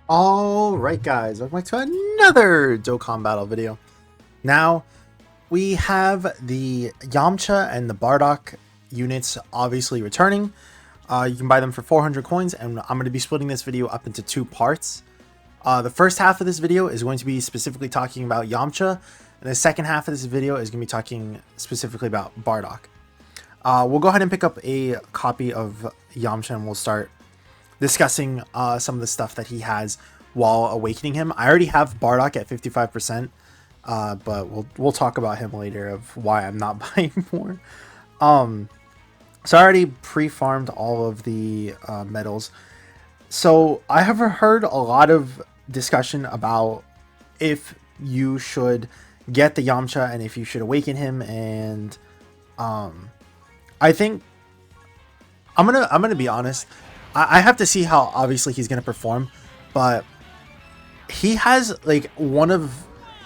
Alright guys, welcome back to another Dokkan battle video. Now, we have the Yamcha and the Bardock units obviously returning. You can buy them for 400 coins, and I'm going to be splitting this video up into two parts. The first half of this video is going to be specifically talking about Yamcha, and the second half of this video is going to be talking specifically about Bardock. We'll go ahead and pick up a copy of Yamcha and we'll start discussing some of the stuff that he has while awakening him. I already have Bardock at 55%, but we'll talk about him later of why I'm not buying more. So I already pre-farmed all of the medals. So I have heard a lot of discussion about if you should get the Yamcha and if you should awaken him, and I think I'm gonna be honest. I have to see how obviously he's gonna perform, but he has like one of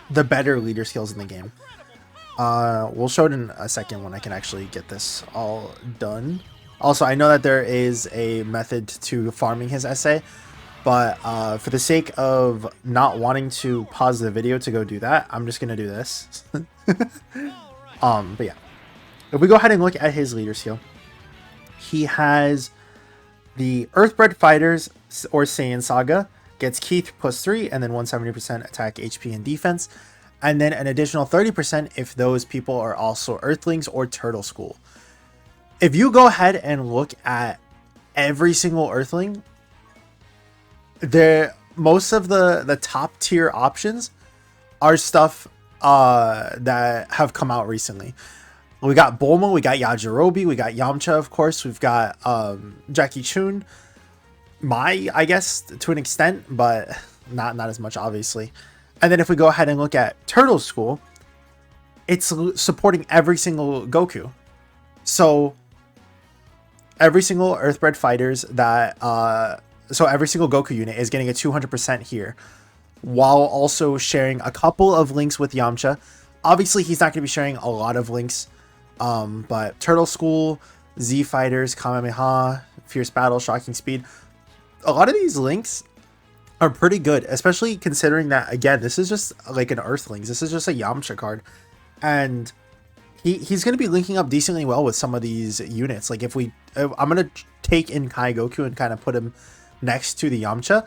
the better leader skills in the game. We'll show it in a second when I can actually get this all done. Also, I know that there is a method to farming his essay, but for the sake of not wanting to pause the video to go do that, I'm just gonna do this. But yeah, if we go ahead and look at his leader skill, he has the Earthbred Fighters or Saiyan Saga, gets Keith +3 and then 170% attack, HP, and defense, and then an additional 30% if those people are also Earthlings or Turtle School. If you go ahead and look at every single Earthling, most of the top tier options are stuff that have come out recently. We got Bulma, we got Yajirobe, we got Yamcha, of course, we've got Jackie Chun, I guess to an extent, but not as much, obviously. And then if we go ahead and look at Turtle School, it's supporting every single Goku. So every single Earthbred Fighters that so every single Goku unit is getting a 200% here, while also sharing a couple of links with Yamcha. Obviously, he's not going to be sharing a lot of links. But Turtle School, Z Fighters, Kamehameha, Fierce Battle, Shocking Speed, a lot of these links are pretty good, especially considering that, again, this is just like an Earthlings. This is just a Yamcha card, and he's going to be linking up decently well with some of these units. Like I'm going to take in Kai Goku and kind of put him next to the Yamcha.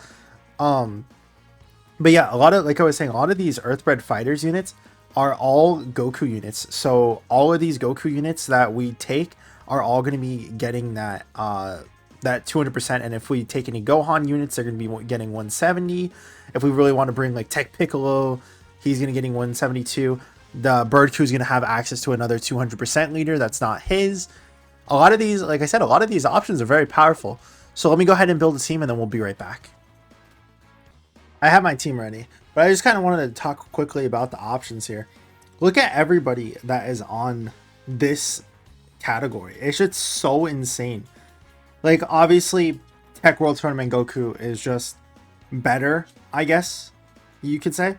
But yeah, like I was saying, a lot of these Earthbred Fighters units are all Goku units. So all of these Goku units that we take are all going to be getting that 200%. And if we take any Gohan units, they're going to be getting 170. If we really want to bring like Teq Piccolo, he's going to getting 172. The Bird Crew is going to have access to another 200% leader that's not his. A lot of these, like I said, a lot of these options are very powerful. So let me go ahead and build a team and then we'll be right back. I have my team ready, but I just kind of wanted to talk quickly about the options here. Look at everybody that is on this category. It's just so insane. Like, obviously, Tech World Tournament Goku is just better, I guess you could say.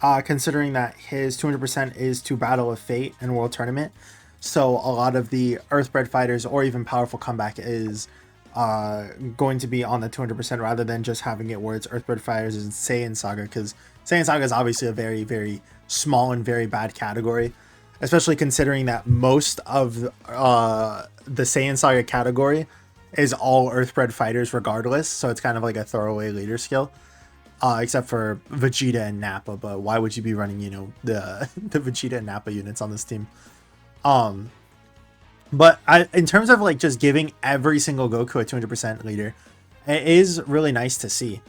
Considering that his 200% is to Battle of Fate and World Tournament. So a lot of the Earthbred Fighters or even Powerful Comeback is going to be on the 200% rather than just having it where it's Earthbred Fighters and Saiyan Saga, because Saiyan Saga is obviously a very, very small and very bad category, especially considering that most of the Saiyan Saga category is all Earthbred Fighters regardless, so it's kind of like a throwaway leader skill, except for Vegeta and Nappa. But why would you be running, you know, the Vegeta and Nappa units on this team? But in terms of like just giving every single Goku a 200% leader, it is really nice to see.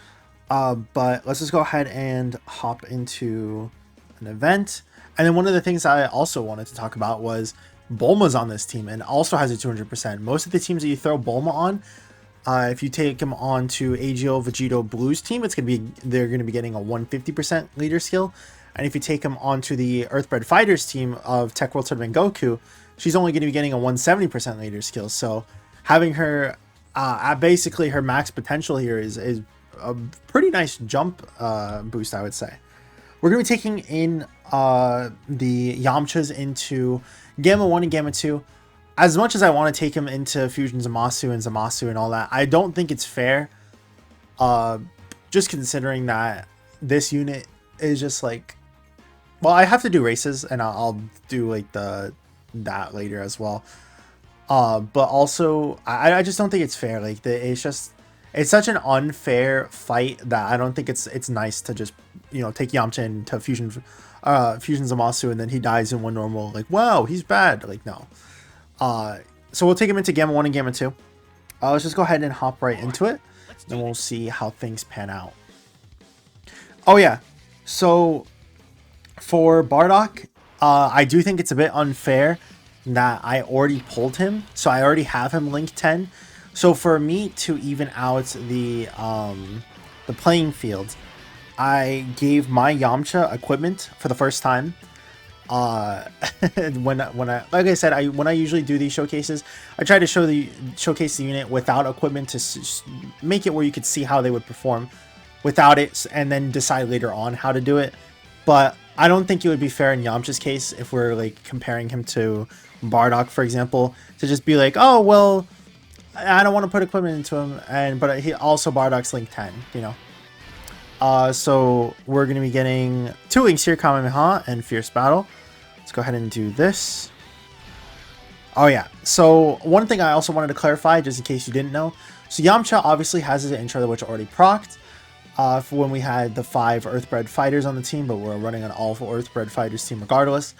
But let's just go ahead and hop into an event. And then one of the things I also wanted to talk about was Bulma's on this team and also has a 200%. Most of the teams that you throw Bulma on, if you take him on to AGO Vegito Blue's team, they're going to be getting a 150% leader skill. And if you take him onto the Earthbred Fighters team of Tech World Tournament Goku, she's only going to be getting a 170% leader skill. So having her at basically her max potential here is a pretty nice jump boost, I would say. We're going to be taking in the Yamchas into Gamma 1 and Gamma 2. As much as I want to take him into Fusion Zamasu and all that, I don't think it's fair just considering that this unit is just like, well, I have to do races, and I'll do like that later as well. But also I just don't think it's fair. Like it's such an unfair fight that I don't think it's nice to just, you know, take Yamcha into fusion Zamasu and then he dies in one normal. Like, wow, he's bad. Like, no. So we'll take him into Gamma 1 and Gamma 2. Let's just go ahead and hop right into it. Then we'll see how things pan out. Oh yeah, so for Bardock, I do think it's a bit unfair that I already pulled him, so I already have him link 10. So for me to even out the playing field, I gave my Yamcha equipment for the first time. When I like I said, when I usually do these showcases, I try to showcase the unit without equipment to make it where you could see how they would perform without it, and then decide later on how to do it. But I don't think it would be fair in Yamcha's case if we're like comparing him to Bardock, for example, to just be like, oh well, I don't want to put equipment into him, but he also Bardock's link 10, you know. So we're going to be getting 2 links here, Kamehameha and Fierce Battle. Let's go ahead and do this. Oh yeah, so one thing I also wanted to clarify, just in case you didn't know. So Yamcha obviously has his intro, which already procced for when we had the 5 Earthbred fighters on the team, but we're running an all Earthbred fighters team regardless.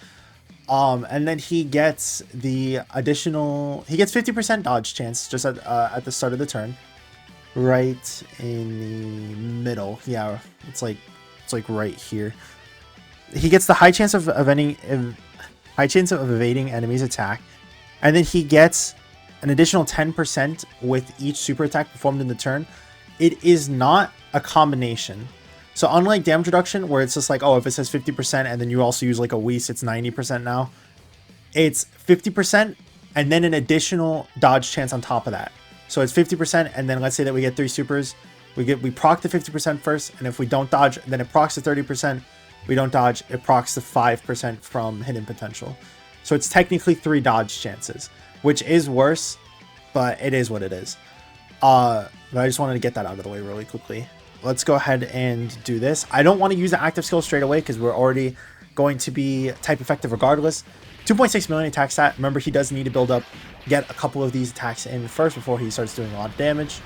And then he gets the additional, he gets 50% dodge chance just at the start of the turn. Right in the middle. Yeah, it's like right here. He gets the high chance of evading enemies' attack, and then he gets an additional 10% with each super attack performed in the turn. It is not a combination. So unlike damage reduction, where it's just like, oh, if it says 50% and then you also use like a Whis, it's 90% now. It's 50% and then an additional dodge chance on top of that. So it's 50%, and then let's say that we get 3 supers. We proc the 50% first, and if we don't dodge, then it procs the 30%. We don't dodge, it procs the 5% from hidden potential. So it's technically 3 dodge chances, which is worse, but it is what it is. But I just wanted to get that out of the way really quickly. Let's go ahead and do this. I don't want to use the active skill straight away because we're already going to be type effective regardless. 2.6 million attack stat. Remember, he does need to build up, get a couple of these attacks in first before he starts doing a lot of damage.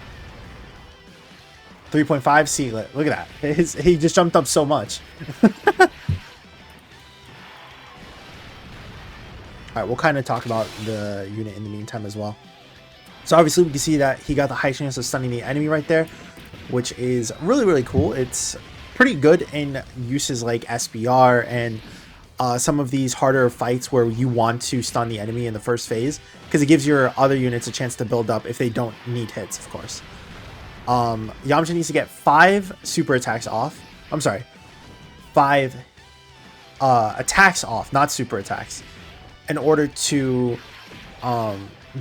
3.5. See, look at that. He just jumped up so much. Alright, we'll kind of talk about the unit in the meantime as well. So obviously we can see that he got the high chance of stunning the enemy right there, which is really, really cool. It's pretty good in uses like SBR and some of these harder fights where you want to stun the enemy in the first phase, because it gives your other units a chance to build up if they don't need hits, of course. Yamcha needs to get 5 super attacks off. I'm sorry, 5 attacks off, not super attacks, in order to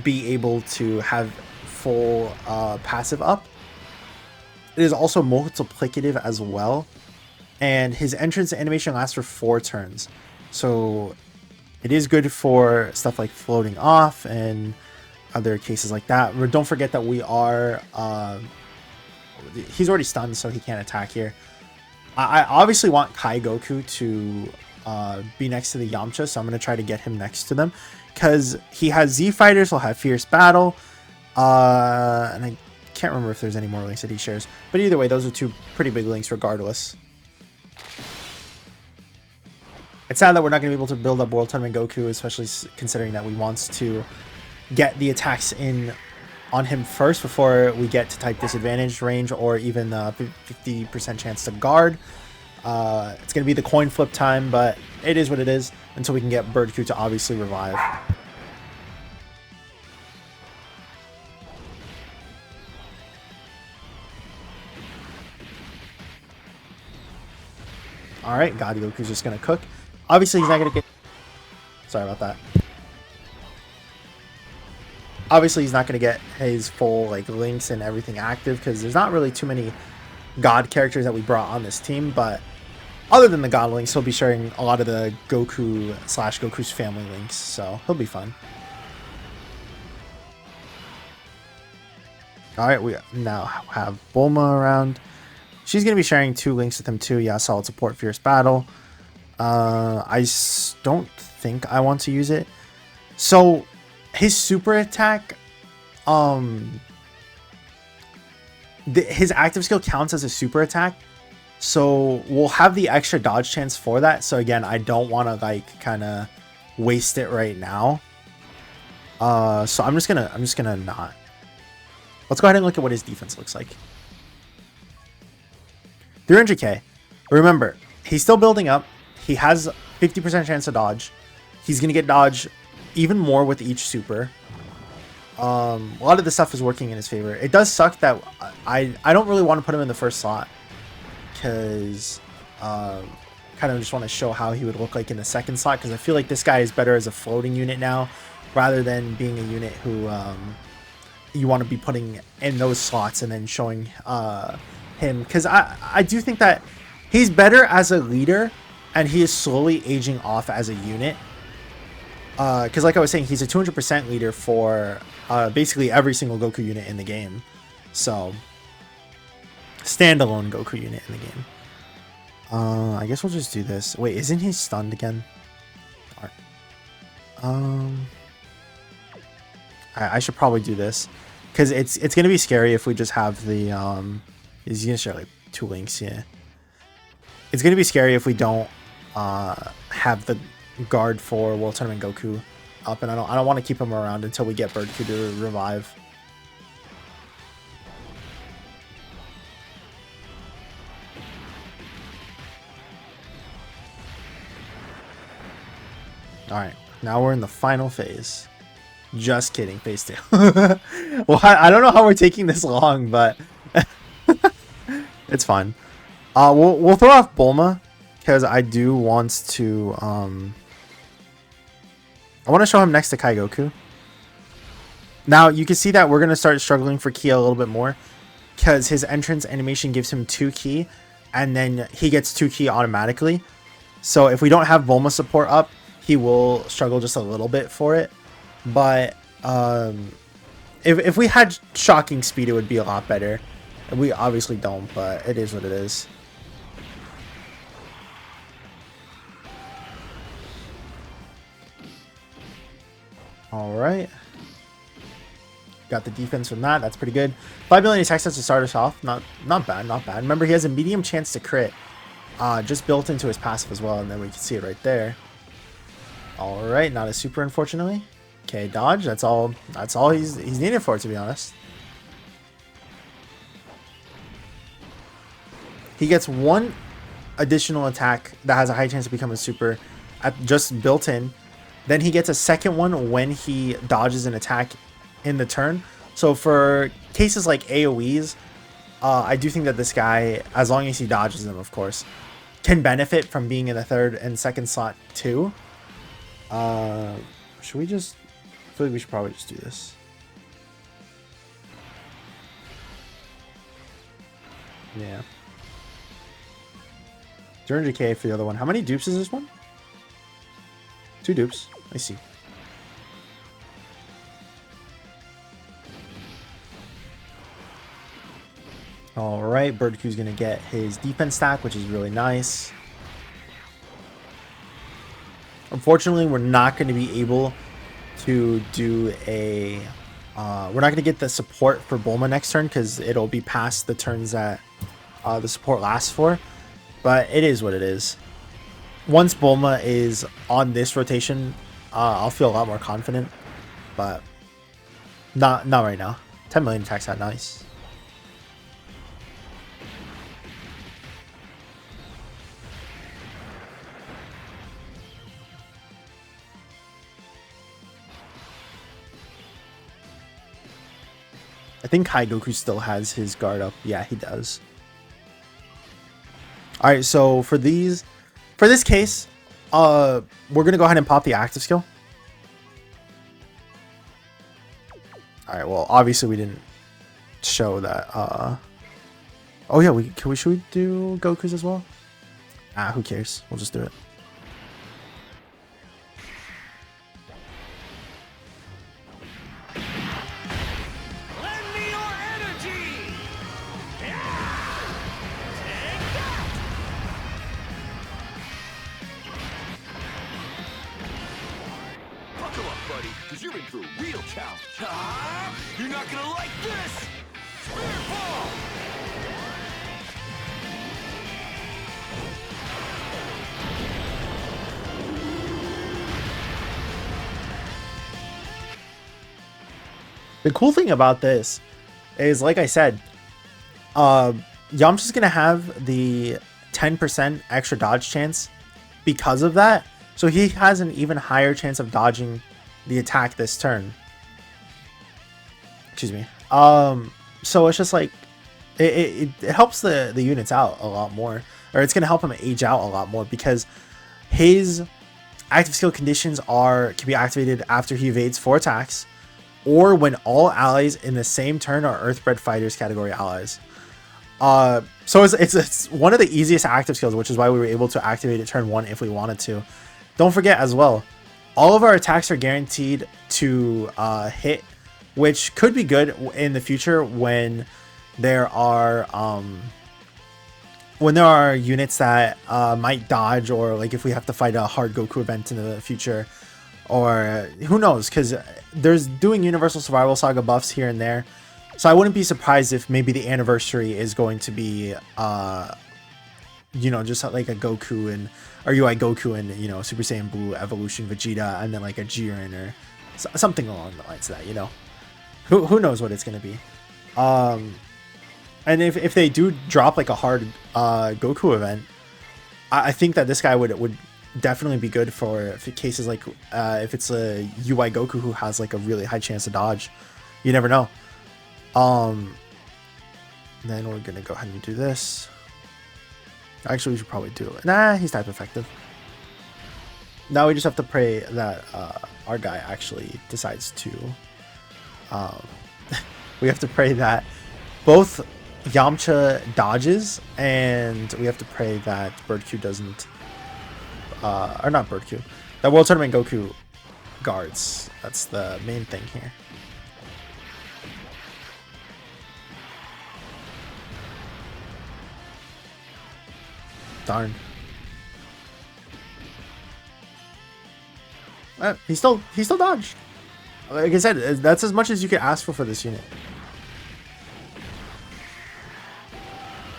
be able to have full passive up. It is also multiplicative as well, and his entrance animation lasts for 4 turns. So it is good for stuff like floating off and other cases like that. But don't forget that we are he's already stunned, so he can't attack here. I obviously want Kai Goku to be next to the Yamcha, so I'm going to try to get him next to them, because he has Z fighters, he'll have Fierce Battle, and I can't remember if there's any more links that he shares, but either way, those are 2 pretty big links regardless. It's sad that we're not going to be able to build up World Tournament Goku, especially considering that we want to get the attacks in on him first before we get to type disadvantage range or even 50% chance to guard. It's going to be the coin flip time, but it is what it is until we can get Birdku to obviously revive. Alright, God Goku's just going to cook. Obviously, he's not going to get... Sorry about that. Obviously, he's not going to get his full like links and everything active, because there's not really too many God characters that we brought on this team, but other than the God links, he'll be sharing a lot of the Goku / Goku's family links, so he'll be fun. Alright, we now have Bulma around. She's going to be sharing 2 links with him too. Yeah, solid support, fierce battle. Don't think I want to use it. So his super attack, his active skill counts as a super attack. So we'll have the extra dodge chance for that. So again, I don't want to like kind of waste it right now. So I'm just gonna not. Let's go ahead and look at what his defense looks like. 300k. Remember, he's still building up. He has 50% chance to dodge. He's gonna get dodge even more with each super. A lot of the stuff is working in his favor. It does suck that I don't really want to put him in the first slot, because kind of just want to show how he would look like in the second slot, because I feel like this guy is better as a floating unit now rather than being a unit who you want to be putting in those slots and then showing him, because I do think that he's better as a leader and he is slowly aging off as a unit, because like I was saying, he's a 200% leader for basically every single Goku unit in the game. So standalone Goku unit in the game. I guess we'll just do this. Wait, isn't he stunned again? I should probably do this, because it's gonna be scary if we just have the he's gonna share like 2 links. Yeah, it's gonna be scary if we don't have the guard for World Tournament Goku up, and I don't want to keep him around until we get Birdku to revive. Alright, now we're in the final phase. Just kidding, phase 2. Well, I don't know how we're taking this long, but it's fine. We'll throw off Bulma, because I do want to I want to show him next to Kai Goku. Now you can see that we're gonna start struggling for ki a little bit more, because his entrance animation gives him 2 ki, and then he gets 2 ki automatically. So if we don't have Bulma support up, he will struggle just a little bit for it. But if we had shocking speed, it would be a lot better. We obviously don't, but it is what it is. All right, got the defense from that. That's pretty good. 5 million attack sets to start us off. Not bad, not bad. Remember, he has a medium chance to crit, just built into his passive as well, and then we can see it right there. All right, not a super, unfortunately. Okay, dodge. That's all he's needed for it, to be honest. He gets 1 additional attack that has a high chance to become a super, just built in. Then he gets a second one when he dodges an attack in the turn. So for cases like AoEs, I do think that this guy, as long as he dodges them, of course, can benefit from being in the third and second slot too. Should we just... I feel like we should probably just do this. Yeah. 200k for the other one. How many dupes is this one? 2 dupes. I see. Alright, Birdku's gonna get his defense stack, which is really nice. Unfortunately, we're not going to be able to do a... we're not going to get the support for Bulma next turn, because it'll be past the turns that the support lasts for. But it is what it is. Once Bulma is on this rotation, I'll feel a lot more confident. But not right now. 10 million attacks, that nice. I think Kai Goku still has his guard up. Yeah, he does. Alright, so for this case, we're going to go ahead and pop the active skill. Alright, well, obviously we didn't show that. Oh yeah, should we do Goku's as well? Who cares? We'll just do it. buddy, because you're in for a real challenge. You're not gonna like this! Spirit Ball! The cool thing about this is, like I said, Yamcha's gonna have the 10% extra dodge chance because of that, so he has an even higher chance of dodging the attack this turn. Excuse me. So it's just like it helps the units out a lot more, or it's gonna help him age out a lot more, because his active skill conditions can be activated after he evades 4 attacks, or when all allies in the same turn are Earthbred Fighters category allies. So it's one of the easiest active skills, which is why we were able to activate it turn 1 if we wanted to. Don't forget as well, all of our attacks are guaranteed to hit, which could be good in the future when there are units that might dodge, or like if we have to fight a hard Goku event in the future, or who knows, because there's doing Universal Survival Saga buffs here and there. So I wouldn't be surprised if maybe the anniversary is going to be, you know, just like a Goku and, or UI Goku and, you know, Super Saiyan Blue Evolution Vegeta, and then like a Jiren or something along the lines of that, you know. Who knows what it's going to be. And if they do drop like a hard Goku event, I think that this guy would definitely be good for cases like if it's a UI Goku who has like a really high chance to dodge. You never know. Then we're gonna go ahead and do this. Actually, we should probably do it. Nah, he's type effective. Now we just have to pray that our guy actually decides to. We have to pray that both Yamcha dodges, and we have to pray that Bird Q doesn't, or not Bird Q, that World Tournament Goku guards. That's the main thing here. Darn. He still dodged. Like I said, that's as much as you can ask for this unit.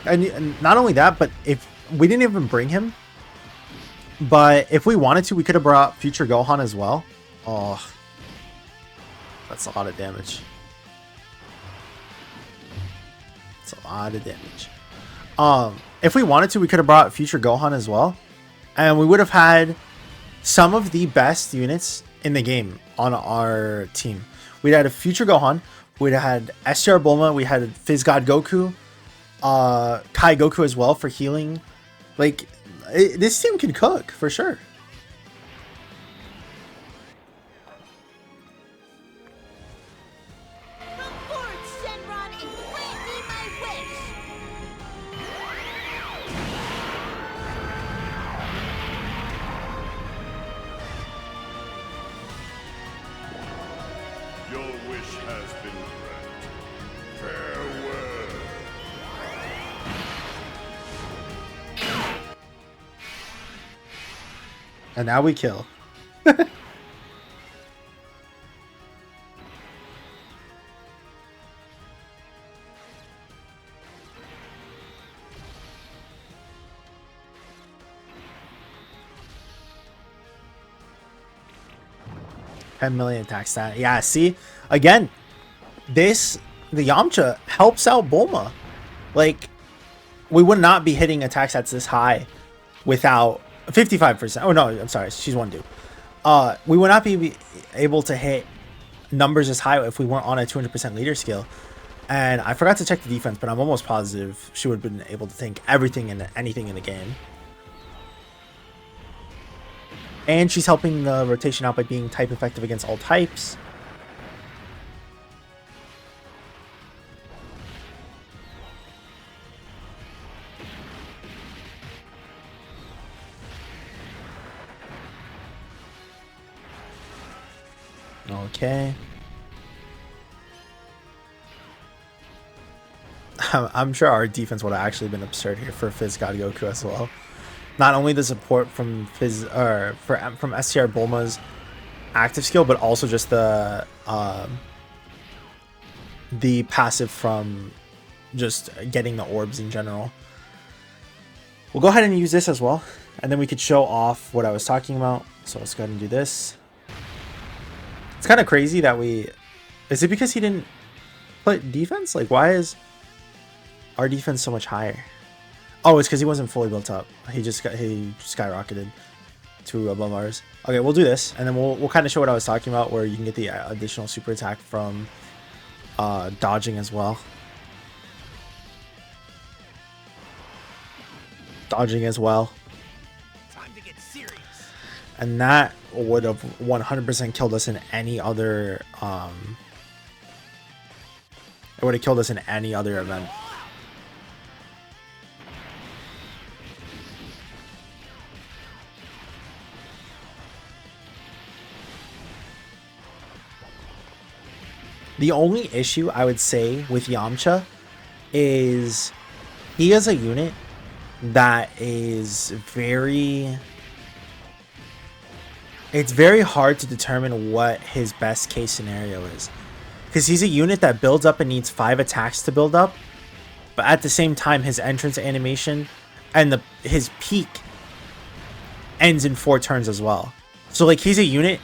And not only that, but if we didn't even bring him, but if we wanted to, we could have brought Future Gohan as well. Oh, that's a lot of damage. It's a lot of damage. If we wanted to, we could have brought Future Gohan as well, and we would have had some of the best units in the game on our team. We'd had a Future Gohan, we'd had STR Bulma, we had Fizz God Goku, Kai Goku as well for healing. Like, this team can cook for sure. And now we kill. $10 million attack stat. Yeah, see? Again, the Yamcha helps out Bulma. Like, we would not be hitting attack stats this high without 55%. Oh no, I'm sorry, she's one dude. We would not be able to hit numbers as high if we weren't on a 200% leader skill. And I forgot to check the defense, but I'm almost positive she would have been able to tank everything and anything in the game. And she's helping the rotation out by being type effective against all types. Okay. I'm sure our defense would have actually been absurd here for Fizz God Goku as well. Not only the support from from STR Bulma's active skill, but also just the passive from just getting the orbs in general. We'll go ahead and use this as well, and then we could show off what I was talking about. So let's go ahead and do this. It's kind of crazy that we... Is it because he didn't put defense? Like, why is our defense so much higher? Oh, it's because he wasn't fully built up. He skyrocketed to above ours. Okay, we'll do this, and then we'll kind of show what I was talking about, where you can get the additional super attack from dodging as well. Dodging as well. Time to get serious. And that would have 100% killed us in any other it would have killed us in any other event. The only issue I would say with Yamcha is he is a unit that is it's very hard to determine what his best case scenario is, because he's a unit that builds up and needs 5 attacks to build up, but at the same time his entrance animation and his peak ends in 4 turns as well. So like, he's a unit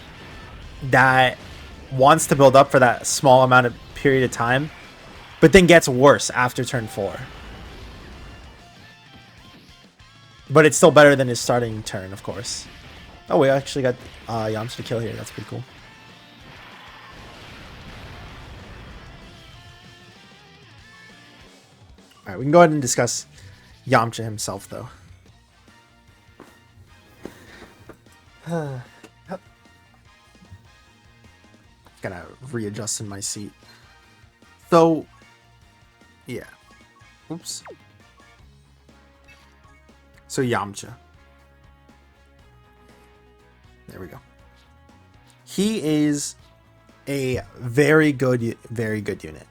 that wants to build up for that small amount of period of time, but then gets worse after turn 4. But it's still better than his starting turn, of course. Oh, we actually got Yamcha to kill here. That's pretty cool. Alright, we can go ahead and discuss Yamcha himself, though. Gotta readjust in my seat. So, yeah. Oops. So Yamcha. There we go. He is a very good unit.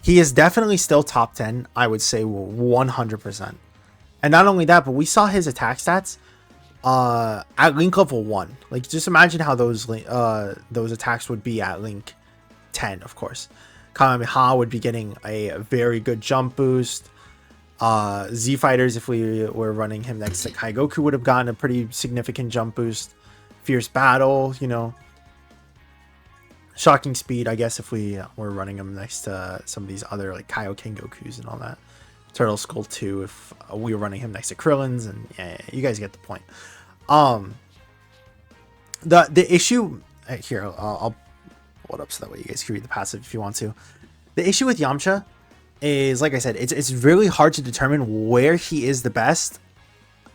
He is definitely still top 10, I would say 100%. And not only that, but we saw his attack stats at link level 1. Like, just imagine how those attacks would be at link 10, of course. Kamehameha would be getting a very good jump boost. Z Fighters, if we were running him next to Kai Goku, would have gotten a pretty significant jump boost. Fierce Battle, you know. Shocking Speed, I guess, if we were running him next to some of these other, like, Kaioken Gokus and all that. Turtle Skull 2, if we were running him next to Krillin's, and yeah, you guys get the point. The issue here, I'll pull it up so that way you guys can read the passive if you want to. The issue with Yamcha is, like I said, it's really hard to determine where he is the best.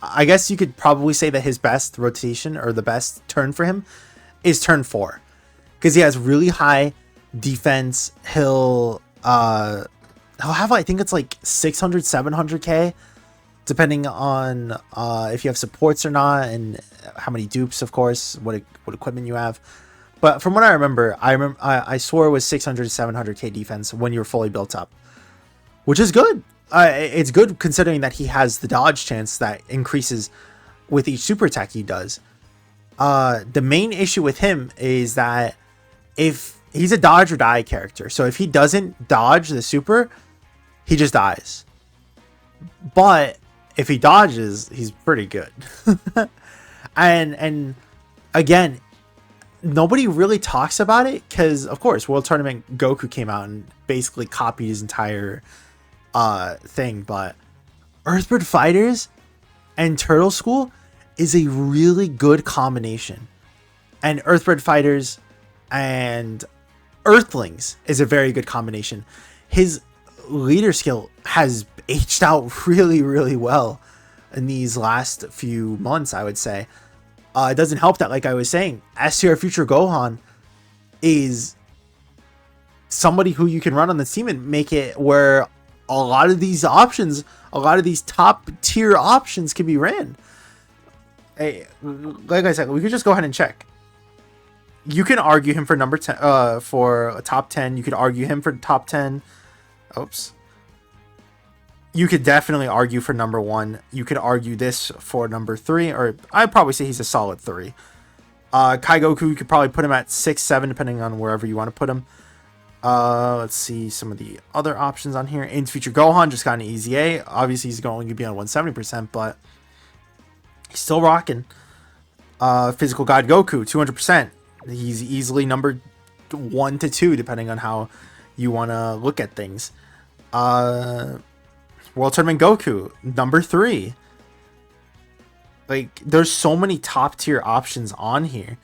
I guess you could probably say that his best rotation, or the best turn for him, is turn 4, because he has really high defense. He'll have, I think it's like 600, 700k, depending on if you have supports or not, and how many dupes, of course, what equipment you have. But from what I remember, I swore it was 600 to 700k defense when you're fully built up, which is good. It's good considering that he has the dodge chance that increases with each super attack he does. The main issue with him is that if he's a dodge or die character, so if he doesn't dodge the super, he just dies. But if he dodges, he's pretty good. and again, nobody really talks about it because, of course, World Tournament Goku came out and basically copied his entire thing. But Earthbird Fighters and Turtle School is a really good combination, and Earthbird Fighters and Earthlings is a very good combination. His leader skill has aged out really, really well in these last few months, I would say. It doesn't help that, like I was saying, STR Future Gohan is somebody who you can run on the team and make it where a lot of these options, a lot of these top tier options can be ran. Hey, like I said, we could just go ahead and check. You can argue him for number 10, for a top 10. You could argue him for top 10. Oops. You could definitely argue for number 1. You could argue this for number 3, or I'd probably say he's a solid 3. Kai Goku, you could probably put him at 6, 7, depending on wherever you want to put him. Let's see some of the other options on here. Int Future Gohan just got an easy A. Obviously, he's going to be on 170%, but he's still rocking. Physical God Goku, 200%. He's easily number 1 to 2, depending on how you want to look at things. World Tournament Goku, number 3. Like, there's so many top tier options on here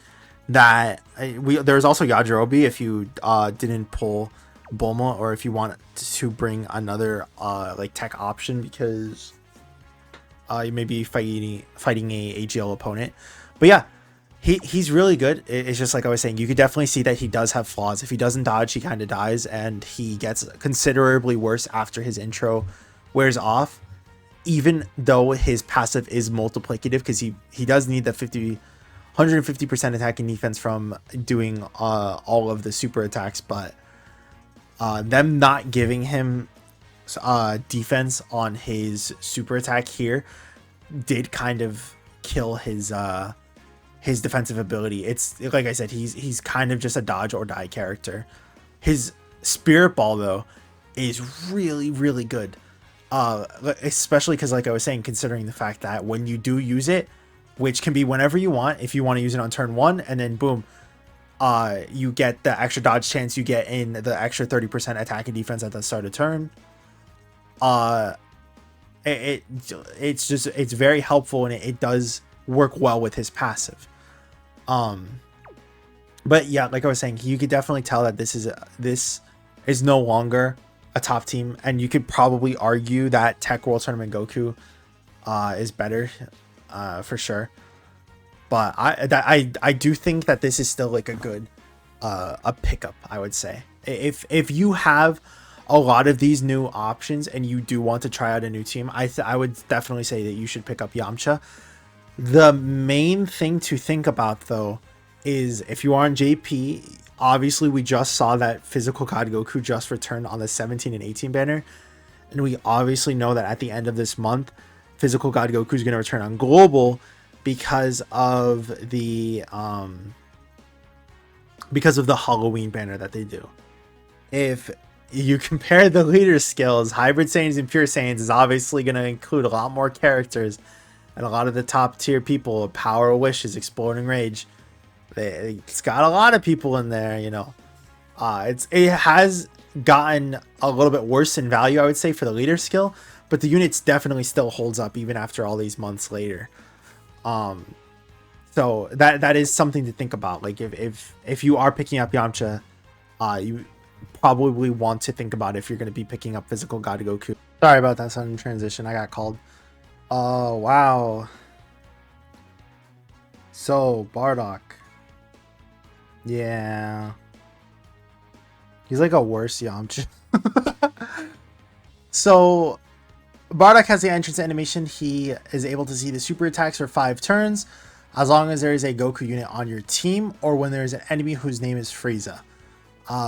that there's also Yajirobe if you didn't pull Bulma, or if you want to bring another like tech option because you may be fighting a AGL opponent. But yeah, he's really good. It's just like I was saying, you could definitely see that he does have flaws. If he doesn't dodge, he kind of dies, and he gets considerably worse after his intro wears off. Even though his passive is multiplicative, because he does need the 150% attack and defense from doing all of the super attacks, but them not giving him defense on his super attack here did kind of kill his defensive ability. It's like I said, he's kind of just a dodge or die character. His Spirit Ball though is really, really good. Especially because, like I was saying, considering the fact that when you do use it, which can be whenever you want, if you want to use it on turn 1, and then boom, you get the extra dodge chance, you get in the extra 30% attack and defense at the start of turn. It's very helpful, and it does work well with his passive. But yeah, like I was saying, you could definitely tell that this is no longer a top team, and you could probably argue that Teq World Tournament Goku is better for sure. But I do think that this is still like a good a pickup, I would say. If you have a lot of these new options and you do want to try out a new team, I would definitely say that you should pick up Yamcha. The main thing to think about though is if you are on JP, obviously we just saw that Physical God Goku just returned on the 17 and 18 banner, and we obviously know that at the end of this month Physical God Goku is going to return on global because of the Halloween banner that they do. If you compare the leader skills, Hybrid Saiyans and Pure Saiyans is obviously going to include a lot more characters, and a lot of the top tier people, Power of Wishes, Exploding Rage, it's got a lot of people in there, you know. It has gotten a little bit worse in value, I would say, for the leader skill, but the units definitely still holds up even after all these months later. So that is something to think about. Like if you are picking up Yamcha, you probably want to think about if you're going to be picking up Physical God Goku. Sorry about that sudden transition. I got called. Oh wow. So Bardock. Yeah. He's like a worse Yamcha. So Bardock has the entrance animation. He is able to see the super attacks for 5 turns, as long as there is a Goku unit on your team, or when there is an enemy whose name is Frieza.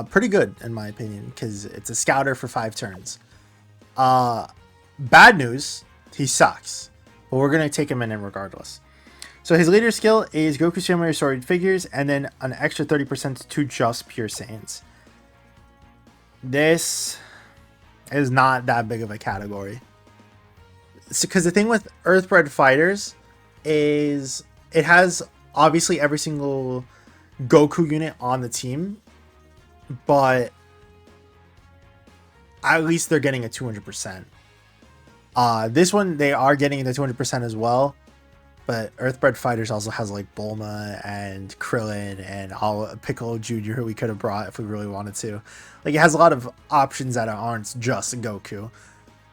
Pretty good in my opinion, because it's a scouter for 5 turns. Bad news, he sucks, but we're gonna take him in regardless. So his leader skill is Goku's family restored figures, and then an extra 30% to just Pure Saiyans. This is not that big of a category. Because the thing with Earthbred Fighters is it has obviously every single Goku unit on the team, but at least they're getting a 200%. This one, they are getting the 200% as well, but Earthbred Fighters also has like Bulma and Krillin and all Piccolo Jr. who we could have brought if we really wanted to. Like, it has a lot of options that aren't just Goku.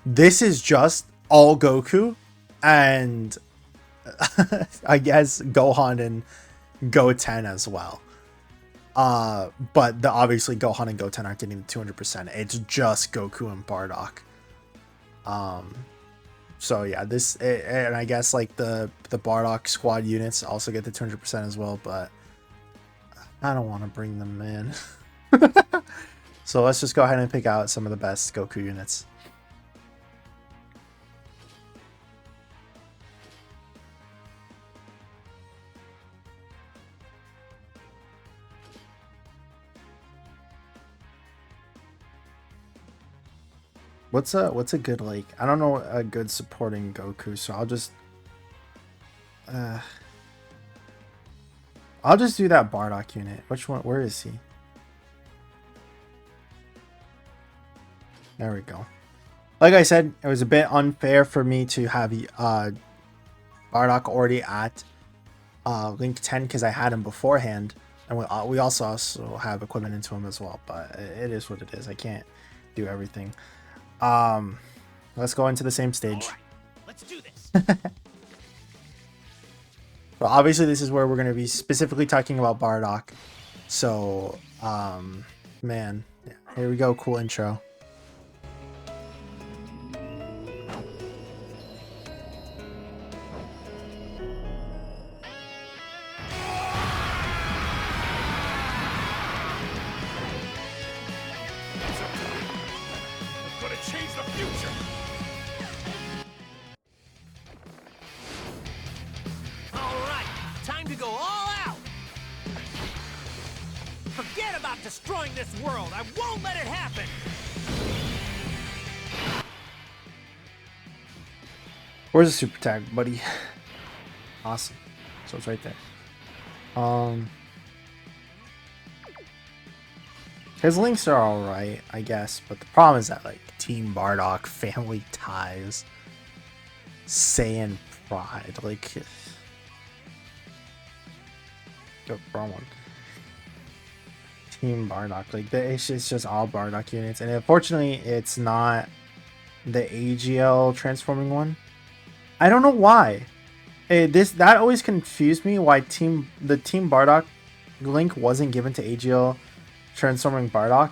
This is just all Goku and I guess Gohan and Goten as well. But obviously Gohan and Goten aren't getting the 200%. It's just Goku and Bardock. So yeah, and I guess like the Bardock squad units also get the 200% as well, but I don't want to bring them in. So let's just go ahead and pick out some of the best Goku units. What's a good, like, I don't know a good supporting Goku, so I'll just do that Bardock unit. Which one? Where is he? There we go. Like I said, it was a bit unfair for me to have Bardock already at Link 10 because I had him beforehand, and we also have equipment into him as well. But it is what it is. I can't do everything. Let's go into the same stage. Right, let's do this. So obviously this is where we're going to be specifically talking about Bardock. So, man, yeah, here we go. Cool intro. I'm gonna change the future. All right, time to go all out. Forget about destroying this world. I won't let it happen. Where's the super tag, buddy? Awesome. So it's right there. His links are alright, I guess, but the problem is that, like, Team Bardock, family ties, Saiyan pride, like, the wrong one. Team Bardock, like, it's just all Bardock units, and unfortunately, it's not the AGL transforming one. I don't know why. That always confused me why the Team Bardock link wasn't given to AGL transforming Bardock,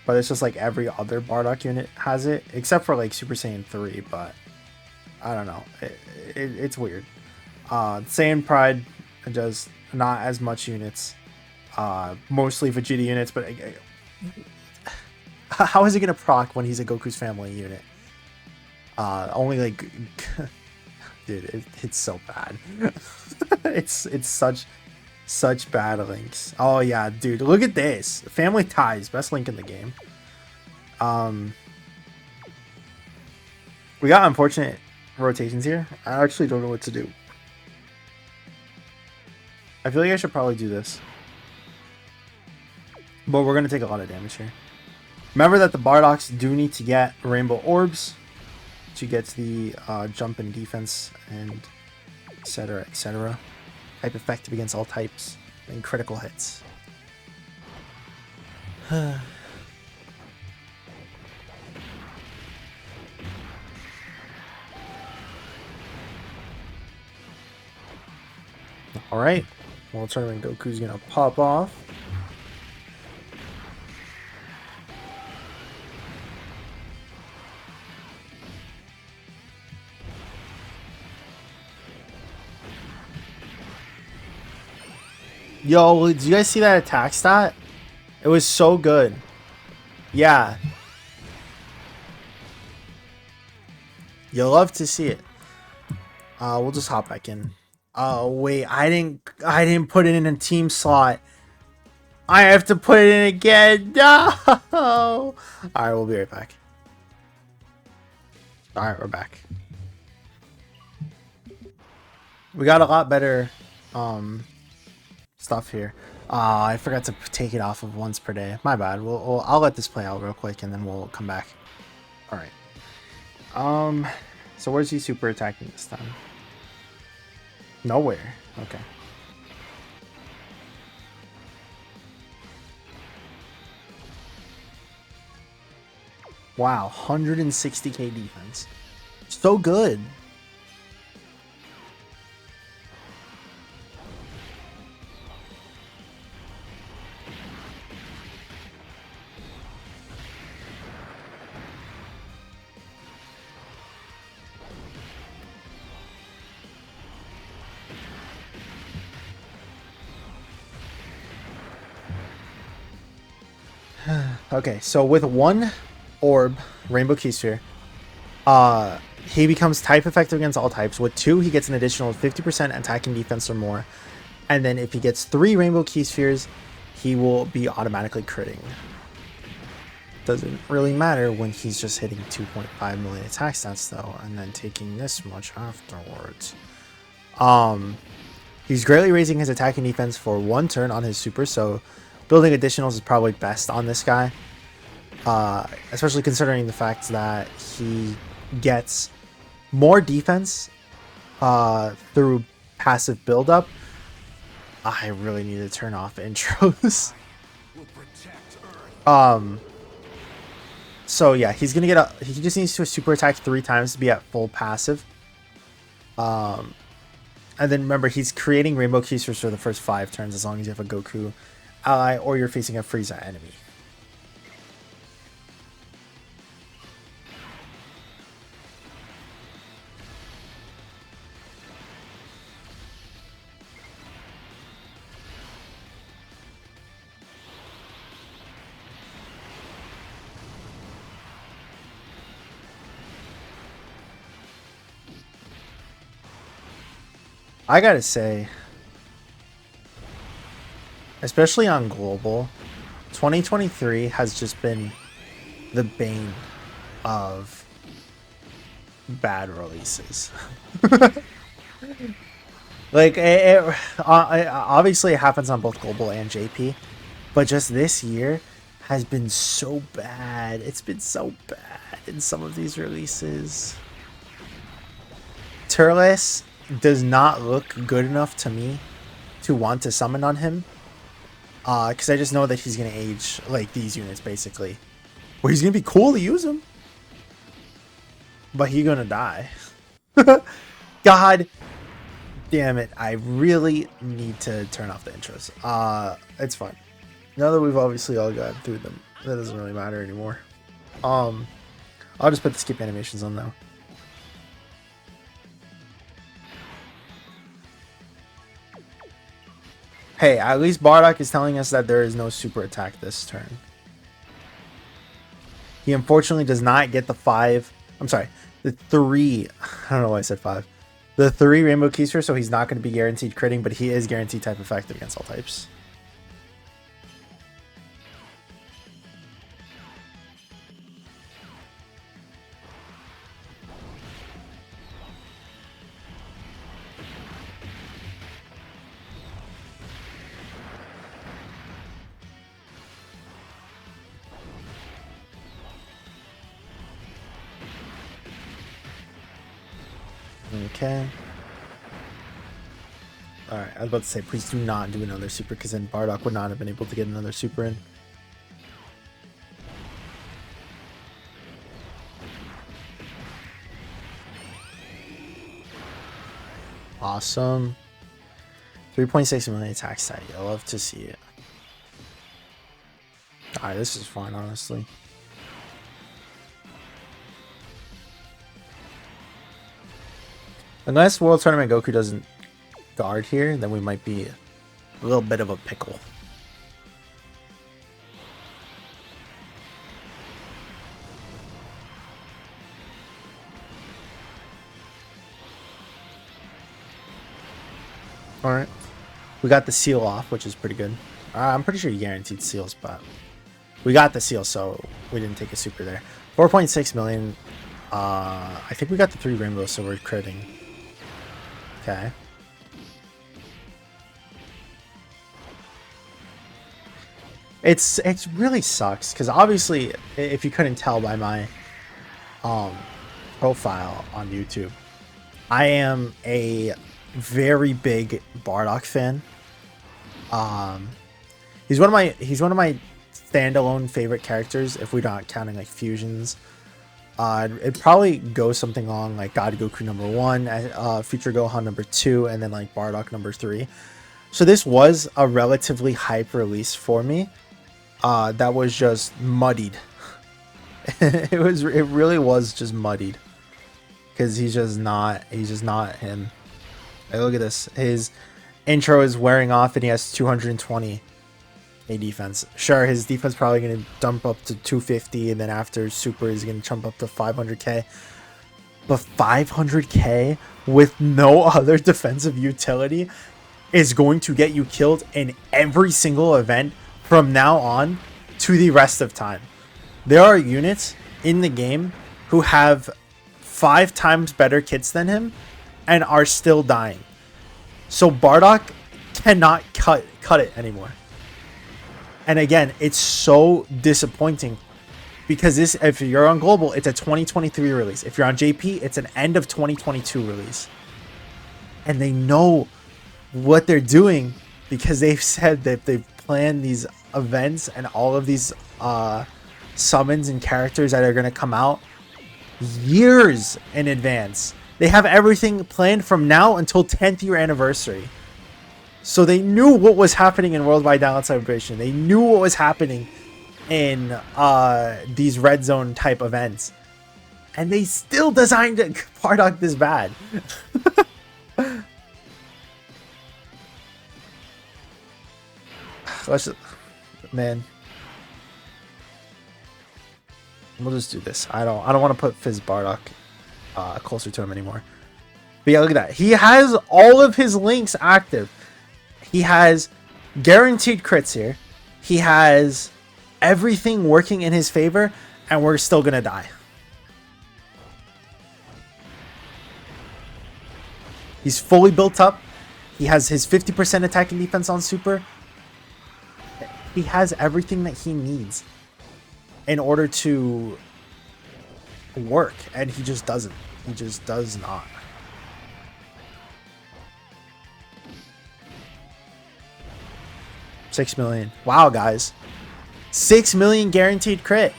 but it's just like every other Bardock unit has it, except for like Super Saiyan 3, but I don't know. It's weird. Saiyan Pride does not as much units, mostly Vegeta units, but how is he gonna proc when he's a Goku's family unit? Only like, dude, it's so bad. it's such bad links. Oh yeah, dude, look at this. Family ties, best link in the game. We got unfortunate rotations here. I actually don't know what to do. I feel like I should probably do this, but we're gonna take a lot of damage here. Remember that the Bardocks do need to get rainbow orbs to get the jump in defense and etc, etc. Type effective against all types and critical hits. Alright, well, Tournament Goku's gonna pop off. Yo, did you guys see that attack stat? It was so good. Yeah. You'll love to see it. We'll just hop back in. Oh wait, I didn't put it in a team slot. I have to put it in again. No. Alright, we'll be right back. Alright, we're back. We got a lot better stuff here. I forgot to take it off of once per day. My bad. I'll let this play out real quick and then we'll come back. All right. So where's he super attacking this time? Nowhere. Okay. Wow, 160k defense. So good. Okay, so with one orb, Rainbow Key Sphere, he becomes type effective against all types. With two, he gets an additional 50% attacking defense or more. And then if he gets 3 Rainbow Key Spheres, he will be automatically critting. Doesn't really matter when he's just hitting 2.5 million attack stats though, and then taking this much afterwards. He's greatly raising his attacking defense for 1 turn on his super, so building additionals is probably best on this guy. Especially considering the fact that he gets more defense through passive buildup. I really need to turn off intros. So yeah, he's gonna get he just needs to super attack 3 times to be at full passive. And then remember, he's creating rainbow keysters for the first 5 turns as long as you have a Goku ally or you're facing a Frieza enemy. I gotta say, especially on global, 2023 has just been the bane of bad releases. Like, obviously it happens on both global and JP, but just this year has been so bad. It's been so bad in some of these releases. Turles does not look good enough to me to want to summon on him, because I just know that he's gonna age like these units basically, where he's gonna be cool to use him, but he's gonna die. God damn it, I really need to turn off the intros. It's fine now that we've obviously all gotten through them. That doesn't really matter anymore. I'll just put the skip animations on though. Hey, at least Bardock is telling us that there is no super attack this turn. He unfortunately does not get the 5. I'm sorry, the 3. I don't know why I said 5. The 3 Rainbow Keister, so he's not going to be guaranteed critting, but he is guaranteed type effective against all types. Okay. Alright, I was about to say, please do not do another super, because then Bardock would not have been able to get another super in. Awesome. 3.6 million attack stat. I love to see it. Alright, this is fun, honestly. Unless World Tournament Goku doesn't guard here, then we might be a little bit of a pickle. Alright. We got the seal off, which is pretty good. I'm pretty sure you guaranteed seals, but we got the seal, so we didn't take a super there. 4.6 million. I think we got the 3 rainbows, so we're critting. Okay. It's really sucks because obviously, if you couldn't tell by my profile on YouTube, I am a very big Bardock fan. He's one of my standalone favorite characters if we're not counting like fusions. It'd probably go something along like God Goku number 1, Future Gohan number 2, and then like Bardock number 3. So this was a relatively hype release for me. That was just muddied. It really was just muddied because he's just not him. Like, look at this. His intro is wearing off and he has 220 a defense. Sure, his defense probably going to dump up to 250, and then after super is going to jump up to 500k. But 500k with no other defensive utility is going to get you killed in every single event from now on to the rest of time. There are units in the game who have 5 times better kits than him and are still dying. So Bardock cannot cut it anymore. And again, it's so disappointing because this, if you're on global, it's a 2023 release. If you're on JP, it's an end of 2022 release. And they know what they're doing because they've said that they've planned these events and all of these summons and characters that are going to come out years in advance. They have everything planned from now until 10th year anniversary. So they knew what was happening in Worldwide Download Celebration. They knew what was happening in these red zone type events. And they still designed Bardock this bad. Let's just, man. We'll just do this. I don't want to put Fizz Bardock closer to him anymore. But yeah, look at that. He has all of his links active. He has guaranteed crits here. He has everything working in his favor, and we're still gonna die. He's fully built up. He has his 50% attack and defense on super. He has everything that he needs in order to work, and he just doesn't. He just does not. $6 million. Wow, guys. 6 million guaranteed crit.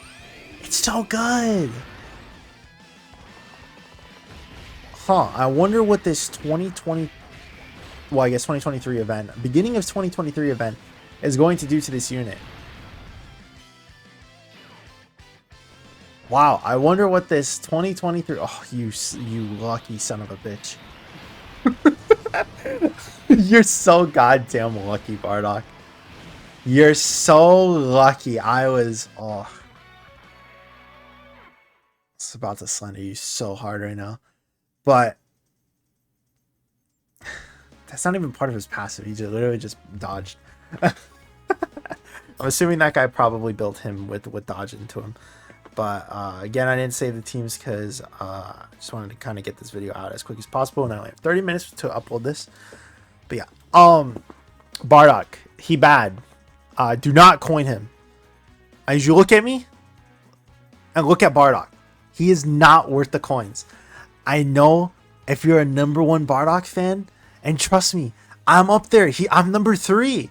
It's so good. Huh. I wonder what this 2020... Well, I guess 2023 event. Beginning of 2023 event is going to do to this unit. Wow. I wonder what this 2023... Oh, you lucky son of a bitch. You're so goddamn lucky, Bardock. You're so lucky. I was... Oh. It's about to slender you so hard right now. But... That's not even part of his passive. He just literally just dodged. I'm assuming that guy probably built him with dodge into him. But again, I didn't save the teams because I just wanted to kind of get this video out as quick as possible. And I only have 30 minutes to upload this. But yeah. Bardock. He bad. Do not coin him. As you look at me and look at Bardock, he is not worth the coins. I know if you're a #1 Bardock fan, and trust me, I'm up there. I'm number 3.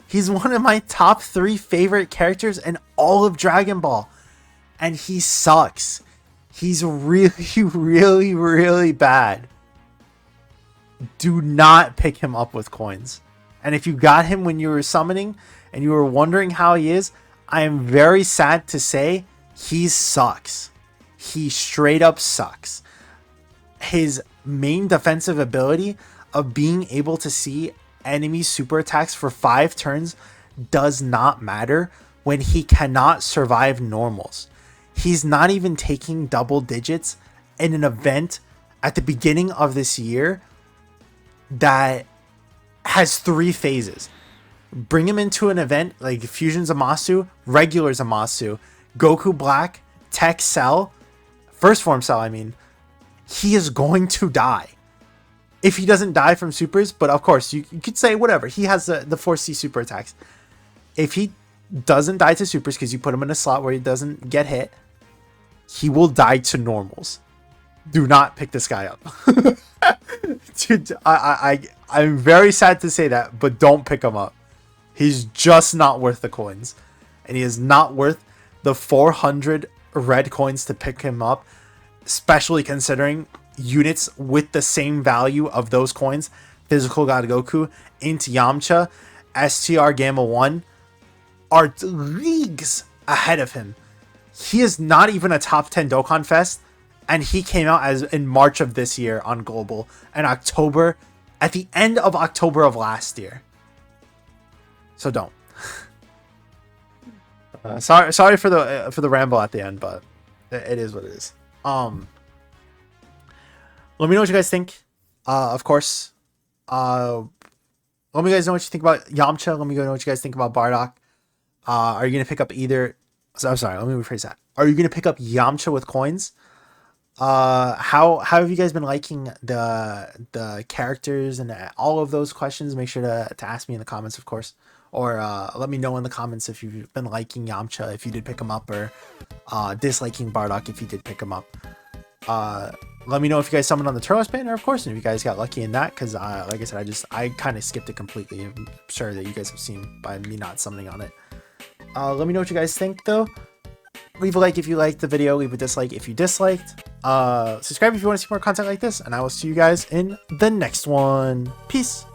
He's one of my top 3 favorite characters in all of Dragon Ball. And he sucks. He's really, really, really bad. Do not pick him up with coins. And if you got him when you were summoning and you were wondering how he is, I am very sad to say he sucks. He straight up sucks. His main defensive ability of being able to see enemy super attacks for 5 turns does not matter when he cannot survive normals. He's not even taking double digits in an event at the beginning of this year that has 3 phases. Bring him into an event like Fusion Zamasu, regular Zamasu, Goku Black, Teq Cell, First Form Cell, I mean. He is going to die. If he doesn't die from supers, but of course, you could say whatever. He has the 4C super attacks. If he doesn't die to supers because you put him in a slot where he doesn't get hit, he will die to normals. Do not pick this guy up. Dude, I'm very sad to say that, but don't pick him up. He's just not worth the coins. And he is not worth the 400 red coins to pick him up, especially considering units with the same value of those coins, Physical God Goku, Int Yamcha, STR Gamma 1, are leagues ahead of him. He is not even a top 10 Dokkan Fest, and he came out as in March of this year on Global, and October, at the end of October of last year. So don't. Sorry for the ramble at the end, but it is what it is. Let me know what you guys think. Of course. Let me guys know what you think about Yamcha. Let me know what you guys think about Bardock. Are you gonna pick up either? So, I'm sorry. Let me rephrase that. Are you gonna pick up Yamcha with coins? How have you guys been liking the characters and all of those questions? Make sure to ask me in the comments, of course, or let me know in the comments if you've been liking Yamcha if you did pick him up, or disliking Bardock if you did pick him up. Let me know if you guys summoned on the Turles banner, of course, and if you guys got lucky in that, because like I said, I kind of skipped it completely. I'm sure that you guys have seen by me not summoning on it. Let me know what you guys think though. Leave a like if you liked the video, leave a dislike if you disliked. Subscribe if you want to see more content like this, and I will see you guys in the next one. Peace.